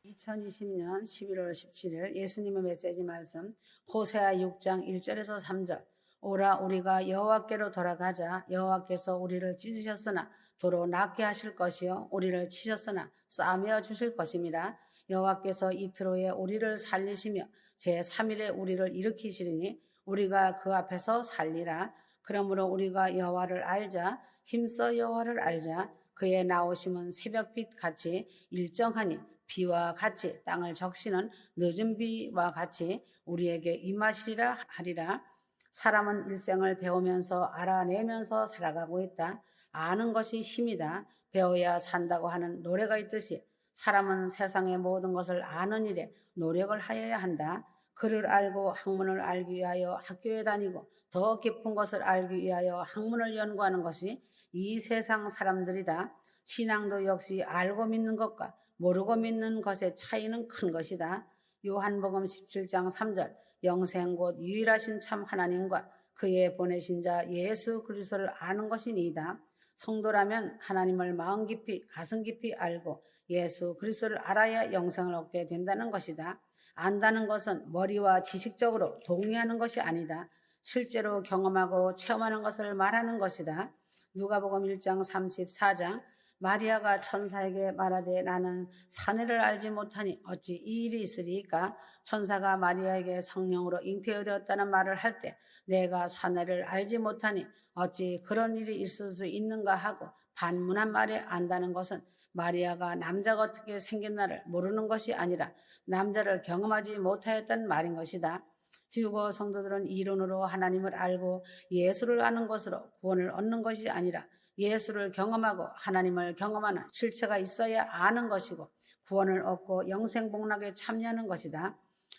2020년 11월 17일 예수님의 메시지 말씀 호세아 6장 1절에서 3절. 오라 우리가 여호와께로 돌아가자. 여호와께서 우리를 찢으셨으나 도로 낫게 하실 것이요 우리를 치셨으나 싸매어 주실 것임이라. 여호와께서 이틀 후에 우리를 살리시며 제3일에 우리를 일으키시리니 우리가 그 앞에서 살리라. 그러므로 우리가 여호와를 알자. 힘써 여호와를 알자. 그의 나오심은 새벽빛 같이 일정하니 비와 같이 땅을 적시는 늦은 비와 같이 우리에게 임하시리라 하리라. 사람은 일생을 배우면서 알아내면서 살아가고 있다. 아는 것이 힘이다. 배워야 산다고 하는 노래가 있듯이 사람은 세상의 모든 것을 아는 일에 노력을 하여야 한다. 글을 알고 학문을 알기 위하여 학교에 다니고 더 깊은 것을 알기 위하여 학문을 연구하는 것이 이 세상 사람들이다. 신앙도 역시 알고 믿는 것과 모르고 믿는 것의 차이는 큰 것이다. 요한복음 17장 3절. 영생 곧 유일하신 참 하나님과 그의 보내신 자 예수 그리스도를 아는 것이니이다. 성도라면 하나님을 마음 깊이 가슴 깊이 알고 예수 그리스도를 알아야 영생을 얻게 된다는 것이다. 안다는 것은 머리와 지식적으로 동의하는 것이 아니다. 실제로 경험하고 체험하는 것을 말하는 것이다. 누가복음 1장 34장. 마리아가 천사에게 말하되 나는 사내를 알지 못하니 어찌 이 일이 있으리까? 천사가 마리아에게 성령으로 잉태되었다는 말을 할 때 내가 사내를 알지 못하니 어찌 그런 일이 있을 수 있는가 하고 반문한 말에 안다는 것은 마리아가 남자가 어떻게 생겼나를 모르는 것이 아니라 남자를 경험하지 못하였다는 말인 것이다. 휴거 성도들은 이론으로 하나님을 알고 예수를 아는 것으로 구원을 얻는 것이 아니라 예수를 경험하고 하나님을 경험하는 실체가 있어야 아는 것이고 구원을 얻고 영생복락에 참여하는 것이다.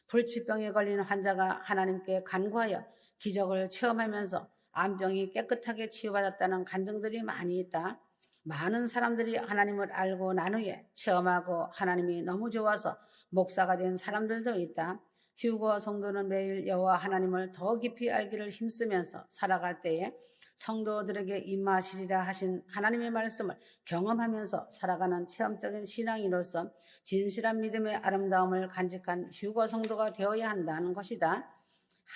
불치병에 걸린 환자가 하나님께 간구하여 기적을 체험하면서 암병이 깨끗하게 치유받았다는 간증들이 많이 있다. 많은 사람들이 하나님을 알고 난 후에 체험하고 하나님이 너무 좋아서 목사가 된 사람들도 있다. 휴거 성도는 매일 여호와 하나님을 더 깊이 알기를 힘쓰면서 살아갈 때에 성도들에게 임하시리라 하신 하나님의 말씀을 경험하면서 살아가는 체험적인 신앙인으로서 진실한 믿음의 아름다움을 간직한 휴거 성도가 되어야 한다는 것이다.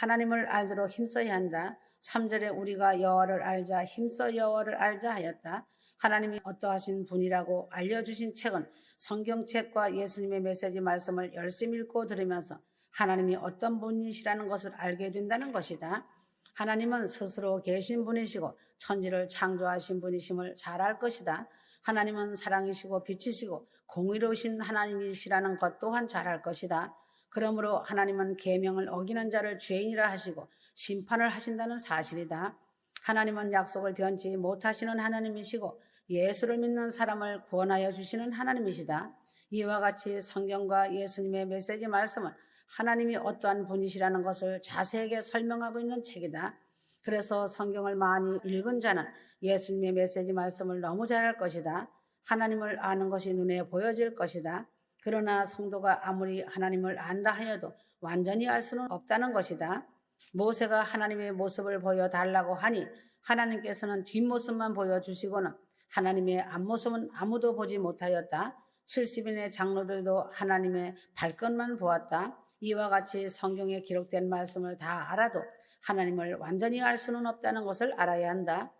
하나님을 알도록 힘써야 한다. 3절에 우리가 여호와를 알자 힘써 여호와를 알자 하였다. 하나님이 어떠하신 분이라고 알려주신 책은 성경책과 예수님의 메시지 말씀을 열심히 읽고 들으면서 하나님이 어떤 분이시라는 것을 알게 된다는 것이다. 하나님은 스스로 계신 분이시고 천지를 창조하신 분이심을 잘 알 것이다. 하나님은 사랑이시고 빛이시고 공의로우신 하나님이시라는 것 또한 잘 알 것이다. 그러므로 하나님은 계명을 어기는 자를 죄인이라 하시고 심판을 하신다는 사실이다. 하나님은 약속을 변치 못하시는 하나님이시고 예수를 믿는 사람을 구원하여 주시는 하나님이시다. 이와 같이 성경과 예수님의 메시지 말씀은 하나님이 어떠한 분이시라는 것을 자세하게 설명하고 있는 책이다. 그래서 성경을 많이 읽은 자는 예수님의 메시지 말씀을 너무 잘할 것이다. 하나님을 아는 것이 눈에 보여질 것이다. 그러나 성도가 아무리 하나님을 안다 하여도 완전히 알 수는 없다는 것이다. 모세가 하나님의 모습을 보여달라고 하니 하나님께서는 뒷모습만 보여주시고는 하나님의 앞모습은 아무도 보지 못하였다. 70인의 장로들도 하나님의 발끝만 보았다. 이와 같이 성경에 기록된 말씀을 다 알아도 하나님을 완전히 알 수는 없다는 것을 알아야 한다.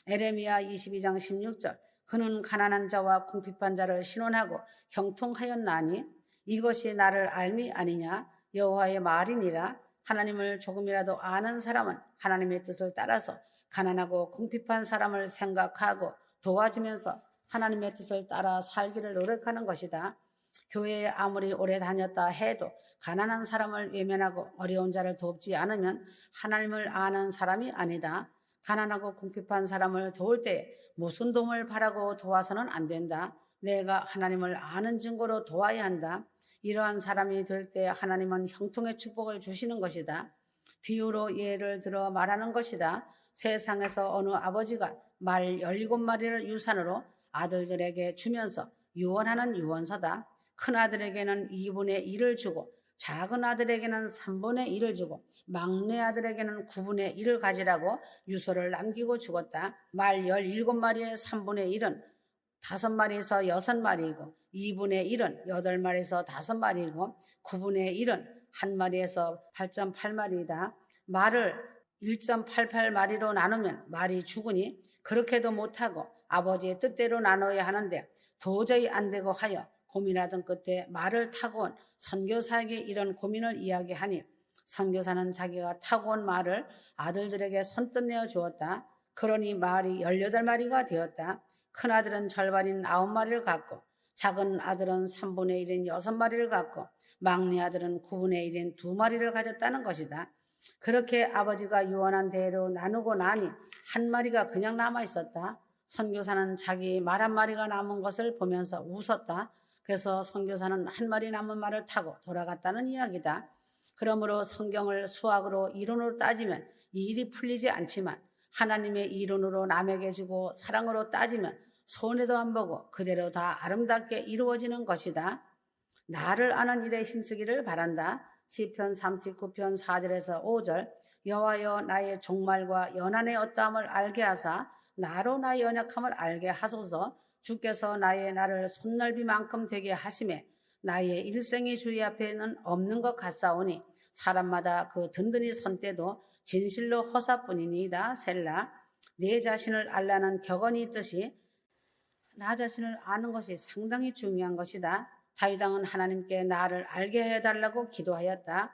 에레미야 22장 16절. 그는 가난한 자와 궁핍한 자를 신원하고 형통하였나니 이것이 나를 알미 아니냐? 여호와의 말이니라. 하나님을 조금이라도 아는 사람은 하나님의 뜻을 따라서 가난하고 궁핍한 사람을 생각하고 도와주면서 하나님의 뜻을 따라 살기를 노력하는 것이다. 교회에 아무리 오래 다녔다 해도 가난한 사람을 외면하고 어려운 자를 돕지 않으면 하나님을 아는 사람이 아니다. 가난하고 궁핍한 사람을 도울 때 무슨 도움을 바라고 도와서는 안 된다. 내가 하나님을 아는 증거로 도와야 한다. 이러한 사람이 될 때 하나님은 형통의 축복을 주시는 것이다. 비유로 예를 들어 말하는 것이다. 세상에서 어느 아버지가 말 17마리를 유산으로 아들들에게 주면서 유언하는 유언서다. 큰 아들에게는 2분의 1을 주고 작은 아들에게는 3분의 1을 주고 막내 아들에게는 9분의 1을 가지라고 유서를 남기고 죽었다. 말 17마리의 3분의 1은 5마리에서 6마리이고 2분의 1은 8마리에서 5마리이고 9분의 1은 1마리에서 8.8마리이다. 말을 1.88마리로 나누면 말이 죽으니 그렇게도 못하고 아버지의 뜻대로 나눠야 하는데 도저히 안 되고 하여 고민하던 끝에 말을 타고 온 선교사에게 이런 고민을 이야기하니 선교사는 자기가 타고 온 말을 아들들에게 선뜻 내어 주었다. 그러니 말이 18마리가 되었다. 큰아들은 절반인 9마리를 갖고 작은 아들은 3분의 1인 6마리를 갖고 막내 아들은 9분의 1인 2마리를 가졌다는 것이다. 그렇게 아버지가 유언한 대로 나누고 나니 1마리가 그냥 남아 있었다. 선교사는 자기 말 1마리가 남은 것을 보면서 웃었다. 그래서 선교사는 1마리 남은 말을 타고 돌아갔다는 이야기다. 그러므로 성경을 수학으로 이론으로 따지면 이 일이 풀리지 않지만 하나님의 이론으로 남에게 주고 사랑으로 따지면 손해도 안 보고 그대로 다 아름답게 이루어지는 것이다. 나를 아는 일에 힘쓰기를 바란다. 시편 39편 4절에서 5절 여호와여 나의 종말과 연한의 어떠함을 알게 하사 나로 나의 연약함을 알게 하소서. 주께서 나를 손넓이만큼 되게 하심에 나의 일생이 주의 앞에는 없는 것 같사오니 사람마다 그 든든히 선 때도 진실로 허사뿐이니이다. 셀라. 내 자신을 알라는 격언이 있듯이 나 자신을 아는 것이 상당히 중요한 것이다. 다윗 왕은 하나님께 나를 알게 해달라고 기도하였다.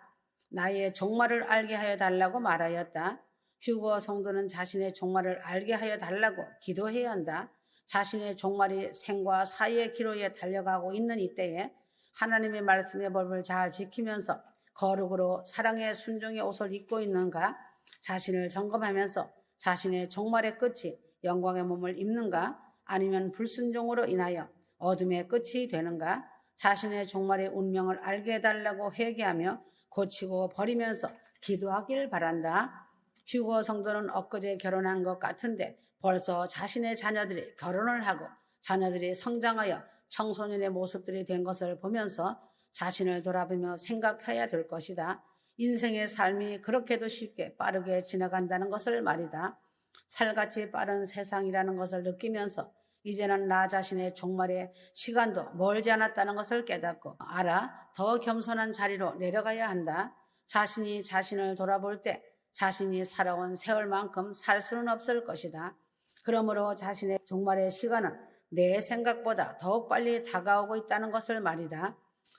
나의 종말을 알게 하여 달라고 말하였다. 휴거 성도는 자신의 종말을 알게 하여 달라고 기도해야 한다. 자신의 종말이 생과 사이의 기로에 달려가고 있는 이때에 하나님의 말씀의 법을 잘 지키면서 거룩으로 사랑의 순종의 옷을 입고 있는가? 자신을 점검하면서 자신의 종말의 끝이 영광의 몸을 입는가? 아니면 불순종으로 인하여 어둠의 끝이 되는가? 자신의 종말의 운명을 알게 해달라고 회개하며 고치고 버리면서 기도하길 바란다. 휴거 성도는 엊그제 결혼한 것 같은데 벌써 자신의 자녀들이 결혼을 하고 자녀들이 성장하여 청소년의 모습들이 된 것을 보면서 자신을 돌아보며 생각해야 될 것이다. 인생의 삶이 그렇게도 쉽게 빠르게 지나간다는 것을 말이다. 살같이 빠른 세상이라는 것을 느끼면서 이제는 나 자신의 종말의 시간도 멀지 않았다는 것을 깨닫고 알아 더 겸손한 자리로 내려가야 한다. 자신이 자신을 돌아볼 때 자신이 살아온 세월만큼 살 수는 없을 것이다. 그러므로 자신의 종말의 시간은 내 생각보다 더욱 빨리 다가오고 있다는 것을 말이다.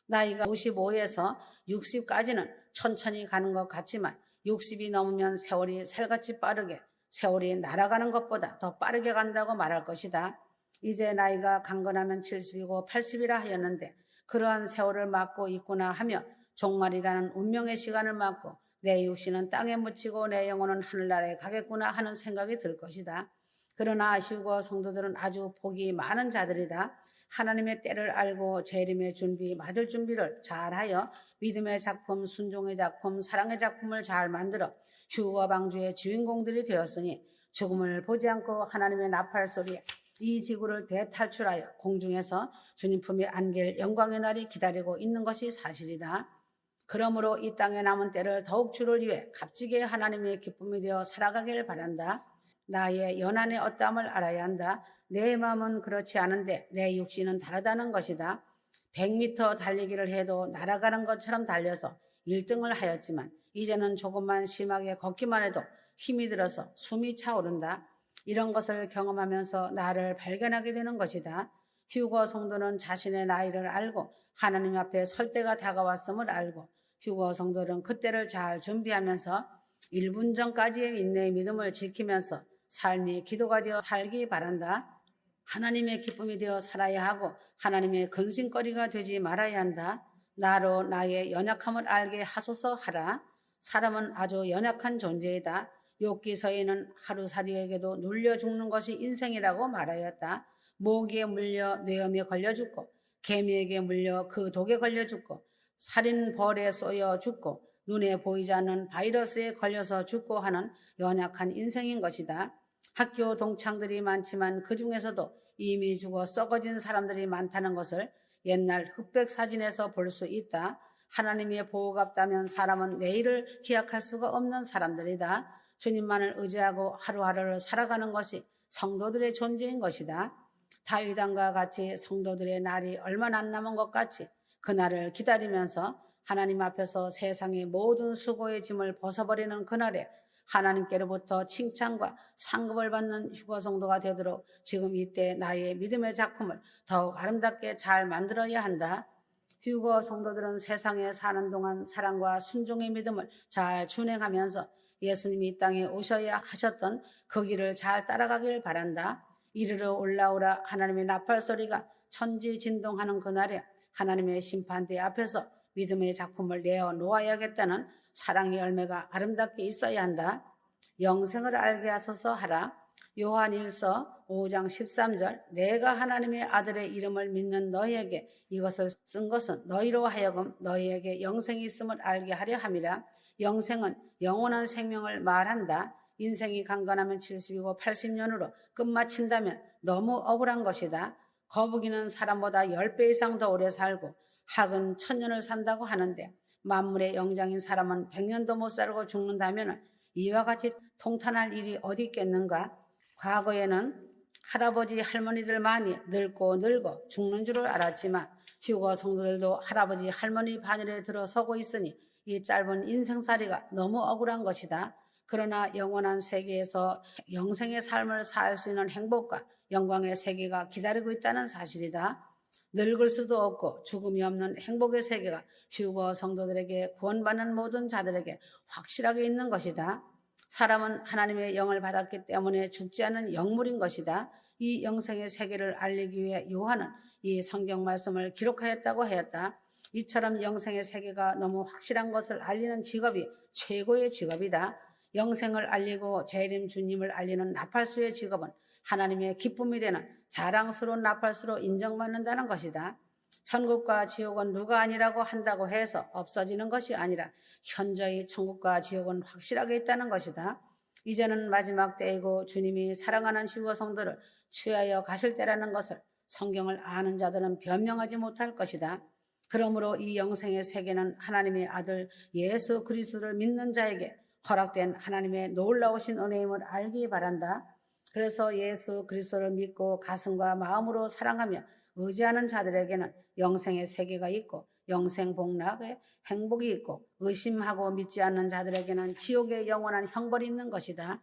나이가 55에서 60까지는 천천히 가는 것 같지만 60이 넘으면 세월이 살같이 빠르게 세월이 날아가는 것보다 더 빠르게 간다고 말할 것이다. 이제 나이가 강건하면 70이고 80이라 하였는데 그러한 세월을 맞고 있구나 하며 종말이라는 운명의 시간을 맞고 내 육신은 땅에 묻히고 내 영혼은 하늘나라에 가겠구나 하는 생각이 들 것이다. 그러나 휴거 성도들은 아주 복이 많은 자들이다. 하나님의 때를 알고 재림의 준비, 받을 준비를 잘하여 믿음의 작품, 순종의 작품, 사랑의 작품을 잘 만들어 휴거 방주의 주인공들이 되었으니 죽음을 보지 않고 하나님의 나팔 소리에 이 지구를 대탈출하여 공중에서 주님 품에 안길 영광의 날이 기다리고 있는 것이 사실이다. 그러므로 이 땅에 남은 때를 더욱 주를 위해 값지게 하나님의 기쁨이 되어 살아가길 바란다. 나의 연한의 어떠함을 알아야 한다. 내 마음은 그렇지 않은데 내 육신은 다르다는 것이다. 100m 달리기를 해도 날아가는 것처럼 달려서 1등을 하였지만 이제는 조금만 심하게 걷기만 해도 힘이 들어서 숨이 차오른다. 이런 것을 경험하면서 나를 발견하게 되는 것이다. 휴거 성도는 자신의 나이를 알고 하나님 앞에 설 때가 다가왔음을 알고 휴거 성도는 그때를 잘 준비하면서 1분 전까지의 인내의 믿음을 지키면서 삶이 기도가 되어 살기 바란다. 하나님의 기쁨이 되어 살아야 하고 하나님의 근심거리가 되지 말아야 한다. 나로 나의 연약함을 알게 하소서 하라. 사람은 아주 연약한 존재이다. 욥기서에는 하루살이에게도 눌려 죽는 것이 인생이라고 말하였다. 모기에 물려 뇌염에 걸려 죽고 개미에게 물려 그 독에 걸려 죽고 살인벌에 쏘여 죽고 눈에 보이지 않는 바이러스에 걸려서 죽고 하는 연약한 인생인 것이다. 학교 동창들이 많지만 그 중에서도 이미 죽어 썩어진 사람들이 많다는 것을 옛날 흑백 사진에서 볼 수 있다. 하나님의 보호가 없다면 사람은 내일을 기약할 수가 없는 사람들이다. 주님만을 의지하고 하루하루를 살아가는 것이 성도들의 존재인 것이다. 다윗 왕과 같이 성도들의 날이 얼마 안 남은 것 같이 그날을 기다리면서 하나님 앞에서 세상의 모든 수고의 짐을 벗어버리는 그날에 하나님께로부터 칭찬과 상급을 받는 휴거 성도가 되도록 지금 이때 나의 믿음의 작품을 더욱 아름답게 잘 만들어야 한다. 휴거 성도들은 세상에 사는 동안 사랑과 순종의 믿음을 잘 준행하면서 예수님이 이 땅에 오셔야 하셨던 그 길을 잘 따라가길 바란다. 이르러 올라오라 하나님의 나팔 소리가 천지진동하는 그날에 하나님의 심판대 앞에서 믿음의 작품을 내어 놓아야겠다는 사랑의 열매가 아름답게 있어야 한다. 영생을 알게 하소서 하라. 요한일서 5장 13절 내가 하나님의 아들의 이름을 믿는 너희에게 이것을 쓴 것은 너희로 하여금 너희에게 영생이 있음을 알게 하려 함이라. 영생은 영원한 생명을 말한다. 인생이 강건하면 70이고 80년으로 끝마친다면 너무 억울한 것이다. 거북이는 사람보다 10배 이상 더 오래 살고 학은 1000년을 산다고 하는데 만물의 영장인 사람은 100년도 못 살고 죽는다면 이와 같이 통탄할 일이 어디 있겠는가. 과거에는 할아버지 할머니들만이 늙고 죽는 줄을 알았지만 휴거 성도들도 할아버지 할머니 반열에 들어서고 있으니 이 짧은 인생살이가 너무 억울한 것이다. 그러나 영원한 세계에서 영생의 삶을 살 수 있는 행복과 영광의 세계가 기다리고 있다는 사실이다. 늙을 수도 없고 죽음이 없는 행복의 세계가 휴거 성도들에게 구원받는 모든 자들에게 확실하게 있는 것이다. 사람은 하나님의 영을 받았기 때문에 죽지 않은 영물인 것이다. 이 영생의 세계를 알리기 위해 요한은 이 성경 말씀을 기록하였다고 하였다. 이처럼 영생의 세계가 너무 확실한 것을 알리는 직업이 최고의 직업이다. 영생을 알리고 재림 주님을 알리는 나팔수의 직업은 하나님의 기쁨이 되는 자랑스러운 나팔수로 인정받는다는 것이다. 천국과 지옥은 누가 아니라고 한다고 해서 없어지는 것이 아니라 현저히 천국과 지옥은 확실하게 있다는 것이다. 이제는 마지막 때이고 주님이 사랑하는 휴거 성도를 취하여 가실 때라는 것을 성경을 아는 자들은 변명하지 못할 것이다. 그러므로 이 영생의 세계는 하나님의 아들 예수 그리스도를 믿는 자에게 허락된 하나님의 놀라우신 은혜임을 알기 바란다. 그래서 예수 그리스도를 믿고 가슴과 마음으로 사랑하며 의지하는 자들에게는 영생의 세계가 있고 영생 복락의 행복이 있고 의심하고 믿지 않는 자들에게는 지옥의 영원한 형벌이 있는 것이다.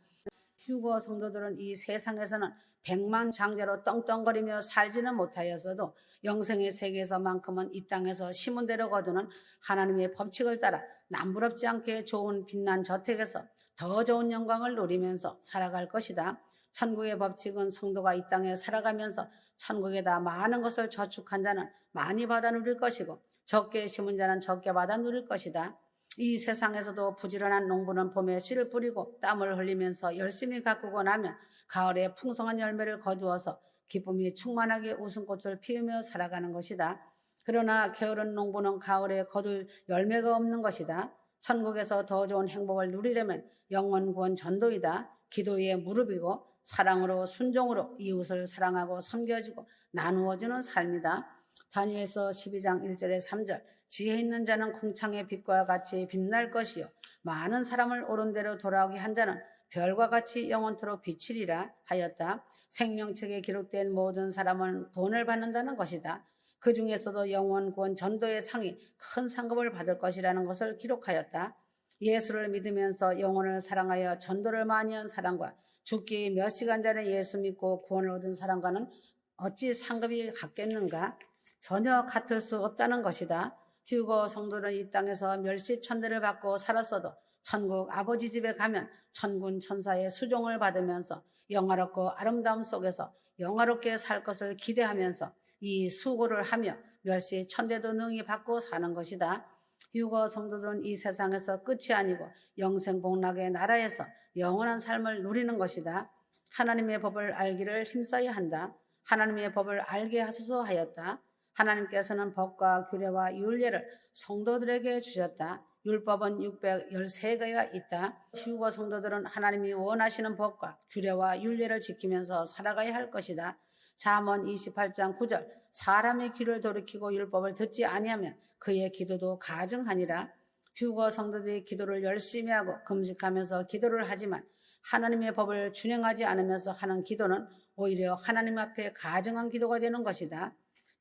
휴거 성도들은 이 세상에서는 백만장자로 떵떵거리며 살지는 못하였어도 영생의 세계에서만큼은 이 땅에서 심은 대로 거두는 하나님의 법칙을 따라 남부럽지 않게 좋은 빛난 저택에서 더 좋은 영광을 누리면서 살아갈 것이다. 천국의 법칙은 성도가 이 땅에 살아가면서 천국에다 많은 것을 저축한 자는 많이 받아 누릴 것이고 적게 심은 자는 적게 받아 누릴 것이다. 이 세상에서도 부지런한 농부는 봄에 씨를 뿌리고 땀을 흘리면서 열심히 가꾸고 나면 가을에 풍성한 열매를 거두어서 기쁨이 충만하게 웃음꽃을 피우며 살아가는 것이다. 그러나 게으른 농부는 가을에 거둘 열매가 없는 것이다. 천국에서 더 좋은 행복을 누리려면 영원 구원 전도이다. 기도의 무릎이고 사랑으로 순종으로 이웃을 사랑하고 섬겨주고 나누어주는 삶이다. 다니엘서 12장 1절에 3절 지혜 있는 자는 궁창의 빛과 같이 빛날 것이요 많은 사람을 옳은 대로 돌아오게 한 자는 별과 같이 영원토록 비치리라 하였다. 생명책에 기록된 모든 사람은 구원을 받는다는 것이다. 그 중에서도 영원 구원 전도의 상이 큰 상급을 받을 것이라는 것을 기록하였다. 예수를 믿으면서 영혼을 사랑하여 전도를 많이 한 사람과 죽기 몇 시간 전에 예수 믿고 구원을 얻은 사람과는 어찌 상급이 같겠는가? 전혀 같을 수 없다는 것이다. 휴거 성도는 이 땅에서 멸시천대를 받고 살았어도 천국 아버지 집에 가면 천군 천사의 수종을 받으면서 영화롭고 아름다움 속에서 영화롭게 살 것을 기대하면서 이 수고를 하며 멸시천대도 능히 받고 사는 것이다. 휴거 성도들은 이 세상에서 끝이 아니고 영생복락의 나라에서 영원한 삶을 누리는 것이다. 하나님의 법을 알기를 힘써야 한다. 하나님의 법을 알게 하소서 하였다. 하나님께서는 법과 규례와 율례를 성도들에게 주셨다. 율법은 613개가 있다. 휴거 성도들은 하나님이 원하시는 법과 규례와 율례를 지키면서 살아가야 할 것이다. 잠언 28장 9절 사람의 귀를 돌이키고 율법을 듣지 아니하면 그의 기도도 가증하니라. 휴거 성도들이 기도를 열심히 하고 금식하면서 기도를 하지만 하나님의 법을 준행하지 않으면서 하는 기도는 오히려 하나님 앞에 가증한 기도가 되는 것이다.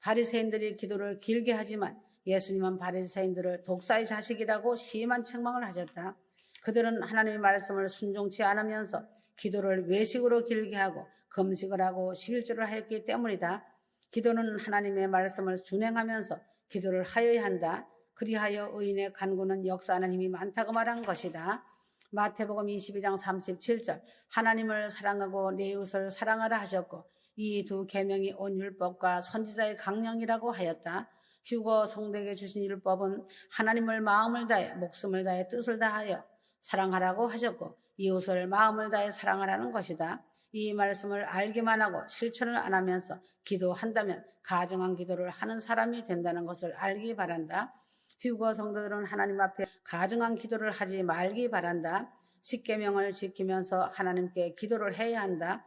바리새인들이 기도를 길게 하지만 예수님은 바리새인들을 독사의 자식이라고 심한 책망을 하셨다. 그들은 하나님의 말씀을 순종치 않으면서 기도를 외식으로 길게 하고 금식을 하고 11조를 하였기 때문이다. 기도는 하나님의 말씀을 준행하면서 기도를 하여야 한다. 그리하여 의인의 간구는 역사하는 힘이 많다고 말한 것이다. 마태복음 22장 37절 하나님을 사랑하고 내 이웃을 사랑하라 하셨고 이 두 계명이 온 율법과 선지자의 강령이라고 하였다. 휴거 성도에게 주신 율법은 하나님을 마음을 다해 목숨을 다해 뜻을 다하여 사랑하라고 하셨고 이웃을 마음을 다해 사랑하라는 것이다. 이 말씀을 알기만 하고 실천을 안 하면서 기도한다면 가증한 기도를 하는 사람이 된다는 것을 알기 바란다. 휴거 성도들은 하나님 앞에 가증한 기도를 하지 말기 바란다. 십계명을 지키면서 하나님께 기도를 해야 한다.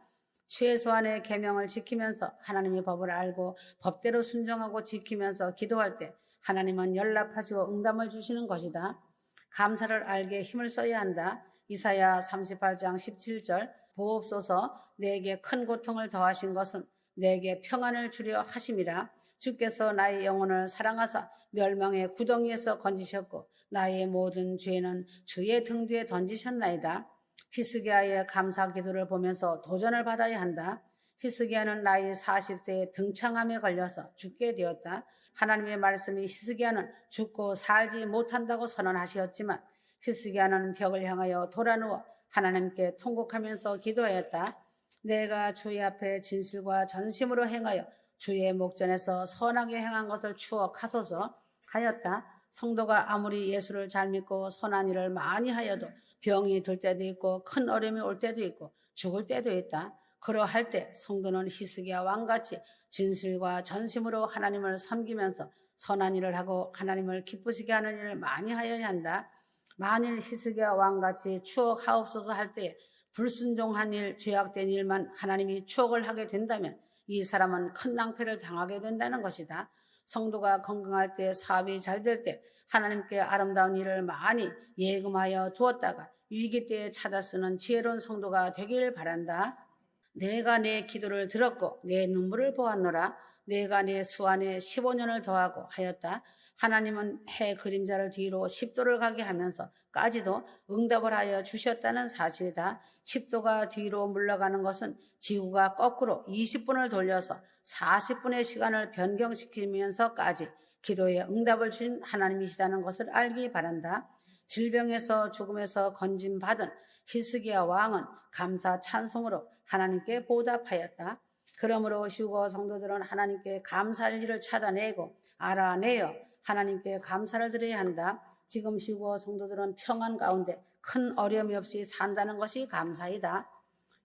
최소한의 계명을 지키면서 하나님의 법을 알고 법대로 순종하고 지키면서 기도할 때 하나님은 연락하시고 응답을 주시는 것이다. 감사를 알게 힘을 써야 한다. 이사야 38장 17절 보옵소서 내게 큰 고통을 더하신 것은 내게 평안을 주려 하심이라. 주께서 나의 영혼을 사랑하사 멸망의 구덩이에서 건지셨고 나의 모든 죄는 주의 등 뒤에 던지셨나이다. 히스기야의 감사 기도를 보면서 도전을 받아야 한다. 히스기야는 나이 40세에 등창암에 걸려서 죽게 되었다. 하나님의 말씀이 히스기야는 죽고 살지 못한다고 선언하셨지만 히스기야는 벽을 향하여 돌아누워 하나님께 통곡하면서 기도하였다. 내가 주의 앞에 진실과 전심으로 행하여 주의 목전에서 선하게 행한 것을 추억하소서 하였다. 성도가 아무리 예수를 잘 믿고 선한 일을 많이 하여도 병이 들 때도 있고 큰 어려움이 올 때도 있고 죽을 때도 있다. 그러할 때 성도는 히스기야 왕같이 진실과 전심으로 하나님을 섬기면서 선한 일을 하고 하나님을 기쁘시게 하는 일을 많이 하여야 한다. 만일 히스기야 왕같이 추억하옵소서 할 때에 불순종한 일, 죄악된 일만 하나님이 추억을 하게 된다면 이 사람은 큰 낭패를 당하게 된다는 것이다. 성도가 건강할 때, 사업이 잘 될 때 하나님께 아름다운 일을 많이 예금하여 두었다가 위기 때에 찾아 쓰는 지혜로운 성도가 되길 바란다. 내가 내 기도를 들었고 내 눈물을 보았노라. 내가 내 수완에 15년을 더하고 하였다. 하나님은 해 그림자를 뒤로 10도를 가게 하면서까지도 응답을 하여 주셨다는 사실이다. 10도가 뒤로 물러가는 것은 지구가 거꾸로 20분을 돌려서 40분의 시간을 변경시키면서까지 기도에 응답을 주신 하나님이시다는 것을 알기 바란다. 질병에서 죽음에서 건짐받은 히스기야 왕은 감사 찬송으로 하나님께 보답하였다. 그러므로 휴거 성도들은 하나님께 감사할 일을 찾아내고 알아내어 하나님께 감사를 드려야 한다. 지금 휴거 성도들은 평안 가운데 큰 어려움이 없이 산다는 것이 감사이다.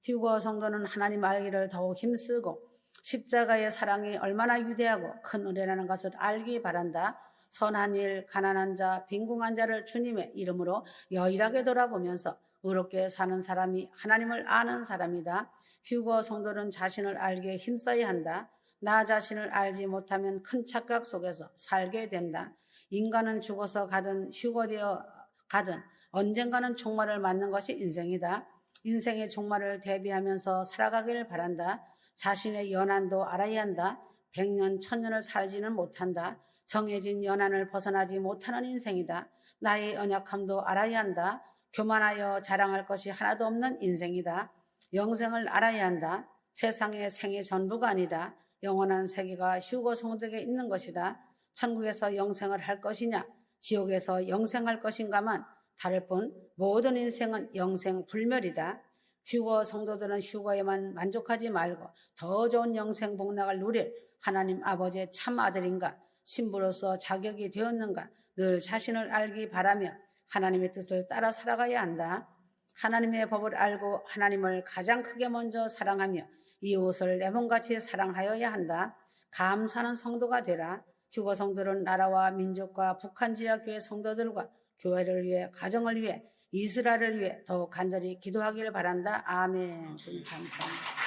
휴거 성도는 하나님 알기를 더욱 힘쓰고 십자가의 사랑이 얼마나 위대하고 큰 은혜라는 것을 알기 바란다. 선한 일, 가난한 자, 빈궁한 자를 주님의 이름으로 여일하게 돌아보면서 의롭게 사는 사람이 하나님을 아는 사람이다. 휴거 성도는 자신을 알기에 힘써야 한다. 나 자신을 알지 못하면 큰 착각 속에서 살게 된다. 인간은 죽어서 가든 휴거되어 가든 언젠가는 종말을 맞는 것이 인생이다. 인생의 종말을 대비하면서 살아가길 바란다. 자신의 연한도 알아야 한다. 100년, 1000년을 살지는 못한다. 정해진 연한을 벗어나지 못하는 인생이다. 나의 연약함도 알아야 한다. 교만하여 자랑할 것이 하나도 없는 인생이다. 영생을 알아야 한다. 세상의 생의 전부가 아니다. 영원한 세계가 휴거 성도에게 있는 것이다. 천국에서 영생을 할 것이냐 지옥에서 영생할 것인가만 다를 뿐 모든 인생은 영생 불멸이다. 휴거 성도들은 휴거에만 만족하지 말고 더 좋은 영생 복락을 누릴 하나님 아버지의 참 아들인가 신부로서 자격이 되었는가 늘 자신을 알기 바라며 하나님의 뜻을 따라 살아가야 한다. 하나님의 법을 알고 하나님을 가장 크게 먼저 사랑하며 이웃을 내 몸같이 사랑하여야 한다. 감사하는 성도가 되라. 휴거 성도는 나라와 민족과 북한 지역교회 성도들과 교회를 위해 가정을 위해 이스라엘을 위해 더욱 간절히 기도하기를 바란다. 아멘. 감사합니다.